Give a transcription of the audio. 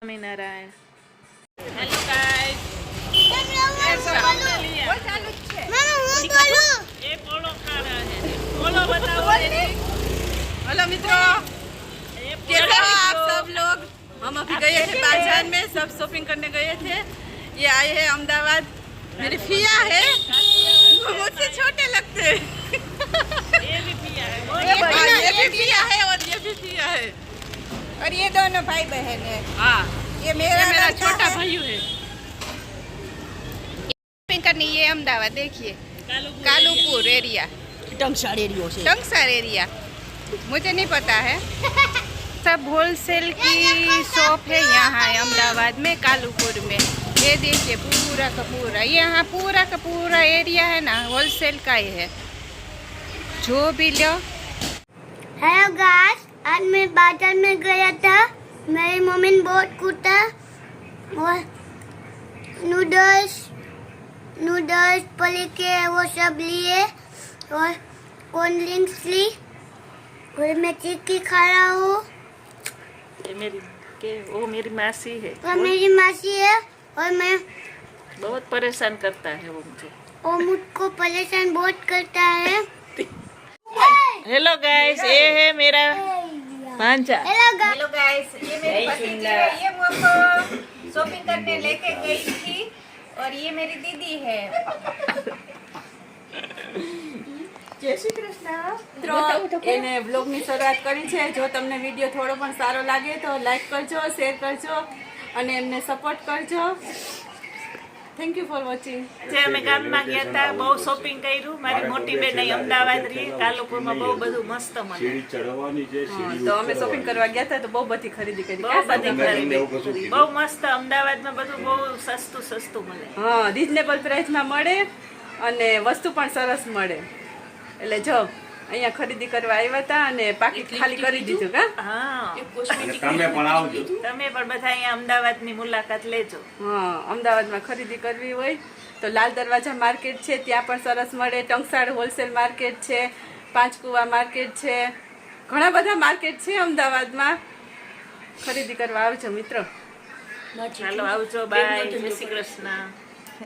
Swaminarayan. Hello guys, ये पोलो खा रहा है. पोलो बताओ. हेलो मित्रों, कैसे हो आप सब लोग। हम अभी गए थे बाजार में, सब शॉपिंग करने गए थे। ये आए हैं अहमदाबाद, मेरी फिया है, मुझसे छोटे लगते हैं। ये भी पिया है. ये भी फिया है और ये भी फिया है और ये दोनों भाई बहन है। हाँ, ये मेरा छोटा भाई है। शॉपिंग करनी ये अहमदाबाद देखिए, कालूपुर एरिया, टंगसार एरिया, मुझे नहीं पता है। सब होलसेल की शॉप है यहाँ है अहमदाबाद में, कालूपुर में। ये देखिए पूरा का पूरा, यहाँ पूरा का पूरा एरिया है ना होलसेल का ही है, जो भी लो। हेलो गाइस, आज मैं बाजार में गया था, मेरी मम्मी ने बहुत कूटा और नूडल्स पली के वो सब लिए और कोल्ड ड्रिंक्स ली और मैं चिक्की खा रहा हूँ। वो मेरी मासी है. और मेरी मासी है और मैं बहुत परेशान करता है वो मुझे. और मुझको परेशान बहुत करता है। हेलो गाइस, ये है मेरा भांजा. हेलो गाइस, ये मेरी भतीजी है, ये वो हमको शॉपिंग करने लेके गई थी और ये मेरी दीदी है। જય શ્રી કૃષ્ણ. એને બ્લોગની શરૂઆત કરી છે. જો તમને વિડીયો થોડો પણ સારો લાગે તો લાઈક કરજો, શેર કરજો અને એમને સપોર્ટ કરજો. Thank you for watching. જે અમે ગામમાં ગયા હતા, બહુ શોપિંગ કર્યું. મારી મોટી બેન અહીં અમદાવાદ રહી, કાલુપુરમાં બહુ બધું મસ્ત મળે. તો અમે શોપિંગ કરવા ગયા હતા તો બહુ બધી ખરીદી કરી. બહુ બધી ખરીદી કરી. બહુ મસ્ત. અમદાવાદમાં બધું બહુ સસ્તું મળે. હા, રીઝનેબલ પ્રાઇસમાં મળે અને વસ્તુ પણ સરસ મળે. એટલે જો અહીંયા ખરીદી કરવા આવ્યા હતા અને પાકીટ ખાલી કરી દીધું. હા, તમે પણ આવજો. તમે પણ બધા અહીંયા અમદાવાદની મુલાકાત લેજો. હા, અમદાવાદમાં ખરીદી કરવી હોય તો લાલ દરવાજા માર્કેટ છે, ત્યાં પણ સરસ મળે. ટંકસાળ હોલસેલ માર્કેટ છે, પાંચકુવા માર્કેટ છે, ઘણા બધા માર્કેટ છે અમદાવાદમાં. ખરીદી કરવા આવજો મિત્રો. ચાલો આવજો. બાય. જય શ્રી કૃષ્ણ.